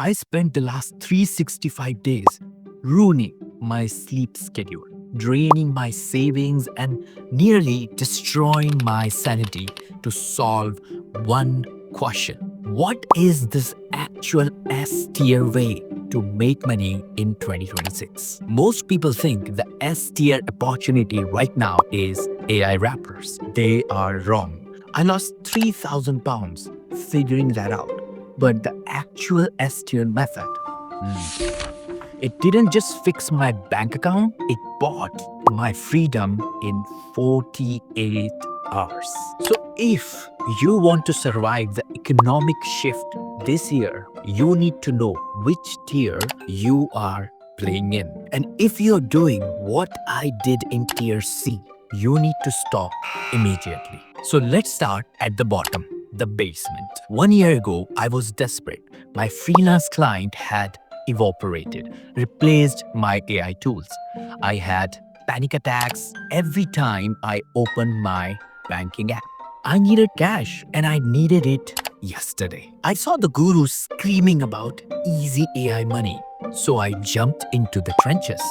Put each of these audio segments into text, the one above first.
I spent the last 365 days ruining my sleep schedule, draining my savings, and nearly destroying my sanity to solve one question. What is this actual S tier way to make money in 2026? Most people think the S tier opportunity right now is AI rappers. They are wrong. I lost 3,000 pounds figuring that out. But the actual S tier method, it didn't just fix my bank account, it bought my freedom in 48 hours. So if you want to survive the economic shift this year, you need to know which tier you are playing in. And if you're doing what I did in tier C, you need to stop immediately. So let's start at the bottom, the basement. 1 year ago, I was desperate. My freelance client had evaporated, replaced my AI tools. I had panic attacks every time I opened my banking app. I needed cash and I needed it yesterday. I saw the gurus screaming about easy AI money, so I jumped into the trenches.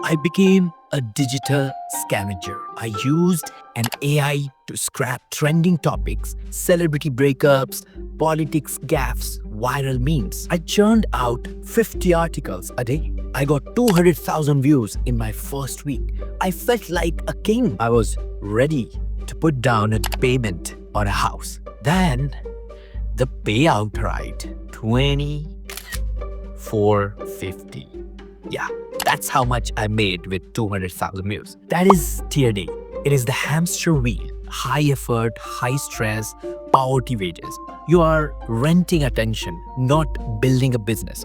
I became a digital scavenger. I used an AI to scrap trending topics, celebrity breakups, politics gaffes, viral memes. I churned out 50 articles a day. I got 200,000 views in my first week. I felt like a king. I was ready to put down a payment on a house. Then the payout rate, 2450. Yeah, that's how much I made with 200,000 views. That is tier D. It is the hamster wheel. High effort, high stress, poverty wages. You are renting attention, not building a business.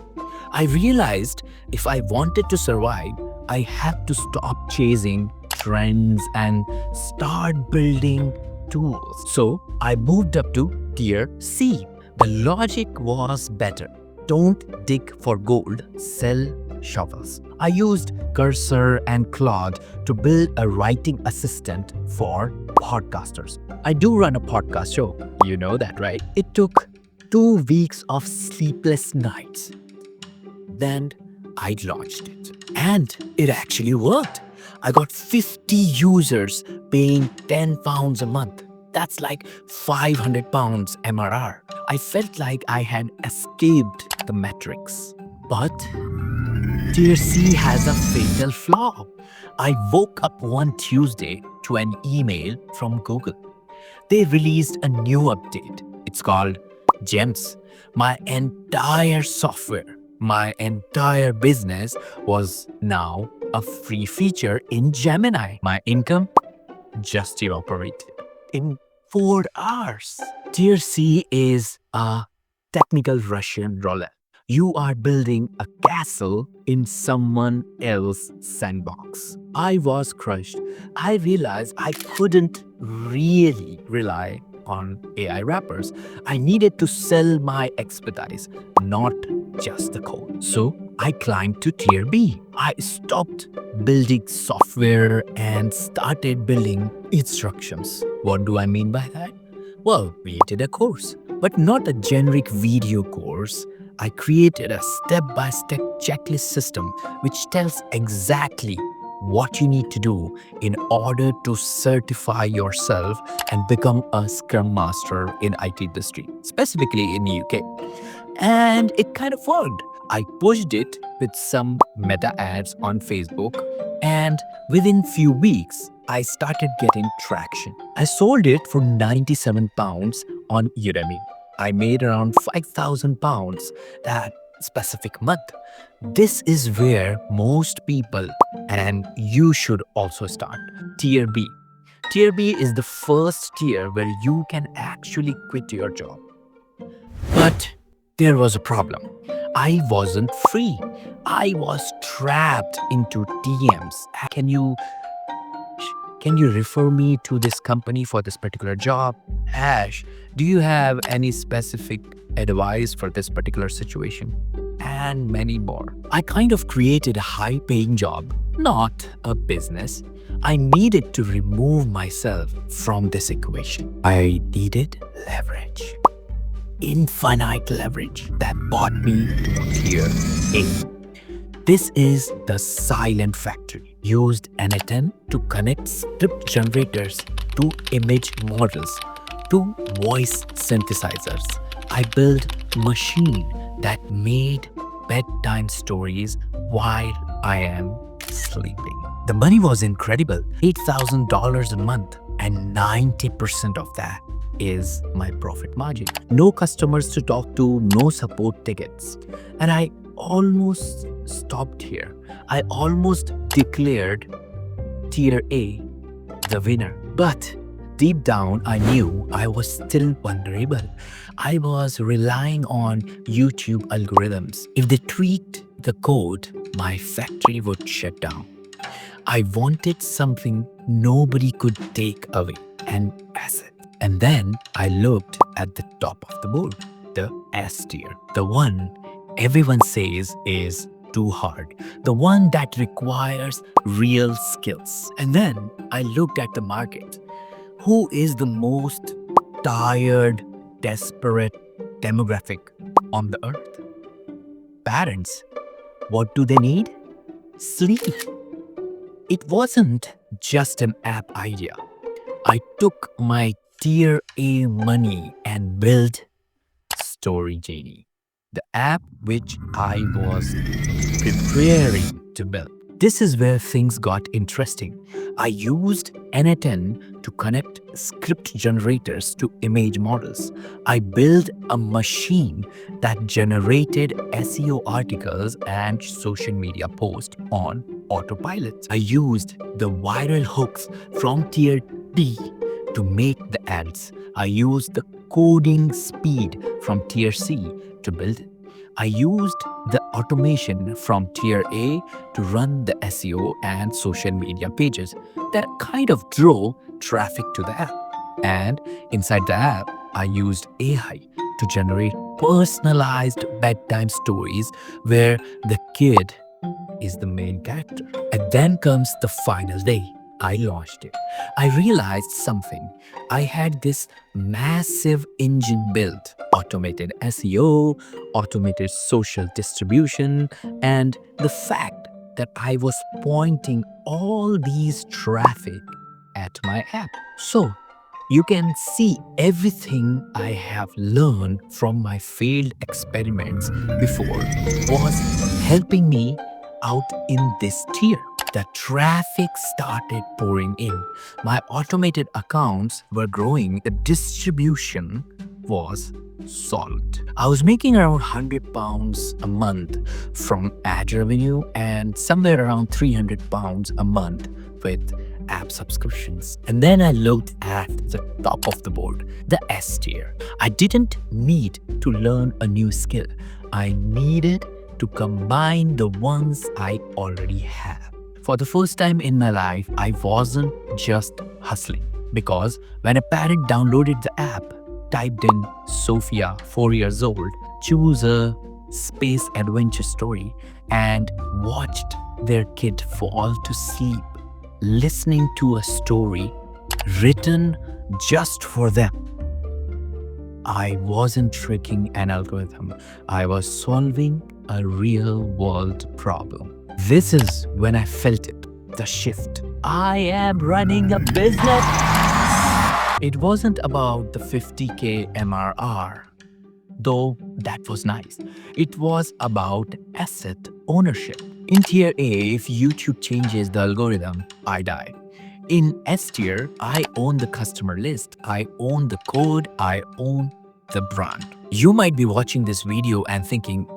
I realized if I wanted to survive, I had to stop chasing trends and start building tools. So I moved up to tier C. The logic was better. Don't dig for gold, sell shovels. I used Cursor and Claude to build a writing assistant for podcasters. I do run a podcast show. You know that, right? It took 2 weeks of sleepless nights. Then I launched it. And it actually worked. I got 50 users paying £10 a month. That's like 500 pounds MRR. I felt like I had escaped the matrix. But tier C has a fatal flaw. I woke up one Tuesday to an email from Google. They released a new update. It's called Gems. My entire software, my entire business was now a free feature in Gemini. My income just evaporated in 4 hours. Tier C is a technical Russian roulette. You are building a castle in someone else's sandbox. I was crushed. I realized I couldn't really rely on AI wrappers. I needed to sell my expertise, not just the code. So I climbed to tier B. I stopped building software and started building instructions. What do I mean by that? Well, we did a course, but not a generic video course. I created a step-by-step checklist system which tells exactly what you need to do in order to certify yourself and become a Scrum Master in IT industry, specifically in the UK. And it kind of worked. I pushed it with some meta ads on Facebook, and within few weeks, I started getting traction. I sold it for £97 on Udemy. I made around £5,000 that specific month. This is where most people, and you should also start. Tier B. Tier B is the first tier where you can actually quit your job. But there was a problem. I wasn't free. I was trapped into DMs. Can you refer me to this company for this particular job? Ash, do you have any specific advice for this particular situation? And many more. I kind of created a high-paying job, not a business. I needed to remove myself from this equation. I needed leverage. infinite leverage that brought me to tier A. This is the silent factory. Used N10 to connect script generators to image models to voice synthesizers. I built a machine that made bedtime stories while I am sleeping. The money was incredible, $8,000 a month, and 90% of that is my profit margin. No customers to talk to, no support tickets. And I almost stopped here. I almost declared tier A the winner. But deep down, I knew I was still vulnerable. I was relying on YouTube algorithms. If they tweaked the code, my factory would shut down. I wanted something nobody could take away, an asset. And then I looked at the top of the board, the S tier, the one everyone says is too hard, the one that requires real skills. And then I looked at the market. Who is the most tired, desperate demographic on the earth? Parents. What do they need? Sleep. It wasn't just an app idea. I took my tier A money and built Story Genie, the app which I was preparing to build. This is where things got interesting. I used N10 to connect script generators to image models. I built a machine that generated SEO articles and social media posts on autopilot. I used the viral hooks from tier D to make the ads. I used the coding speed from tier C to build it. I used the automation from tier A to run the SEO and social media pages that kind of drove traffic to the app. And inside the app, I used AI to generate personalized bedtime stories where the kid is the main character. And then comes the final day. I launched it. I realized something. I had this massive engine built, automated SEO, automated social distribution, and the fact that I was pointing all these traffic at my app. So you can see everything I have learned from my failed experiments before was helping me out in this tier. The traffic started pouring in. My automated accounts were growing. The distribution was solid. I was making around £100 a month from ad revenue and somewhere around £300 a month with app subscriptions. And then I looked at the top of the board, the S tier. I didn't need to learn a new skill. I needed to combine the ones I already have. For the first time in my life, I wasn't just hustling, because when a parent downloaded the app, typed in Sophia, 4 years old, choose a space adventure story, and watched their kid fall to sleep, listening to a story written just for them, I wasn't tricking an algorithm. I was solving a real world problem. This is when I felt it, the shift. I am running a business. It wasn't about the 50K MRR, though that was nice. It was about asset ownership. In tier A, if YouTube changes the algorithm, I die. In S tier, I own the customer list, I own the code, I own the brand. You might be watching this video and thinking,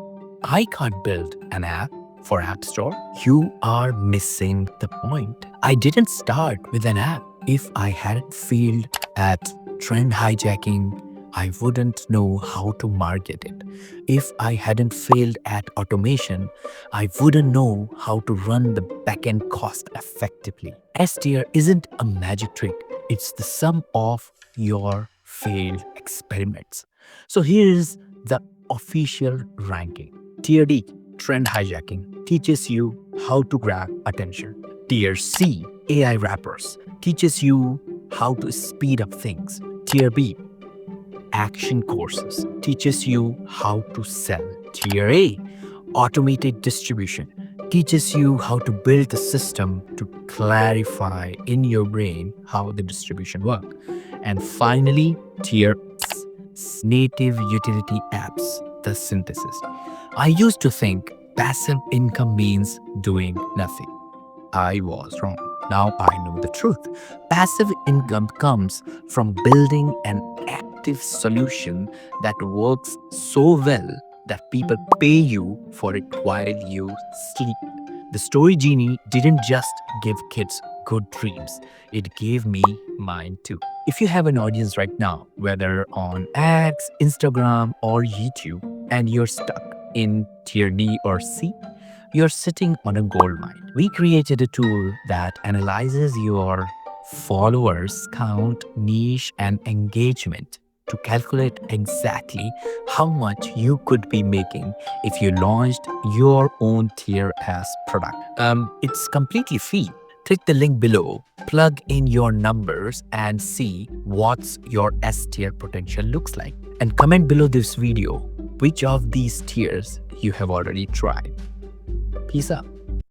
I can't build an app for App Store. You are missing the point. I didn't start with an app. If I hadn't failed at trend hijacking, I wouldn't know how to market it. If I hadn't failed at automation, I wouldn't know how to run the backend cost effectively. S tier isn't a magic trick. It's the sum of your failed experiments. So here's the official ranking. Tier D, trend hijacking, teaches you how to grab attention. Tier C, AI wrappers, teaches you how to speed up things. Tier B, action courses teaches you how to sell. Tier A, automated distribution, teaches you how to build a system to clarify in your brain how the distribution works. And finally, tier S, native utility apps, the synthesis. I used to think passive income means doing nothing. I was wrong. Now I know the truth. Passive income comes from building an active solution that works so well that people pay you for it while you sleep. The story genie didn't just give kids good dreams, it gave me mine too. If you have an audience right now, whether on X, Instagram, or YouTube, and you're stuck in tier D or C, you're sitting on a gold mine. We created a tool that analyzes your followers count, niche, and engagement to calculate exactly how much you could be making if you launched your own tier S product. It's completely free. Click the link below, plug in your numbers, and see what's your S tier potential looks like. And comment below this video which of these tiers you have already tried. Peace out.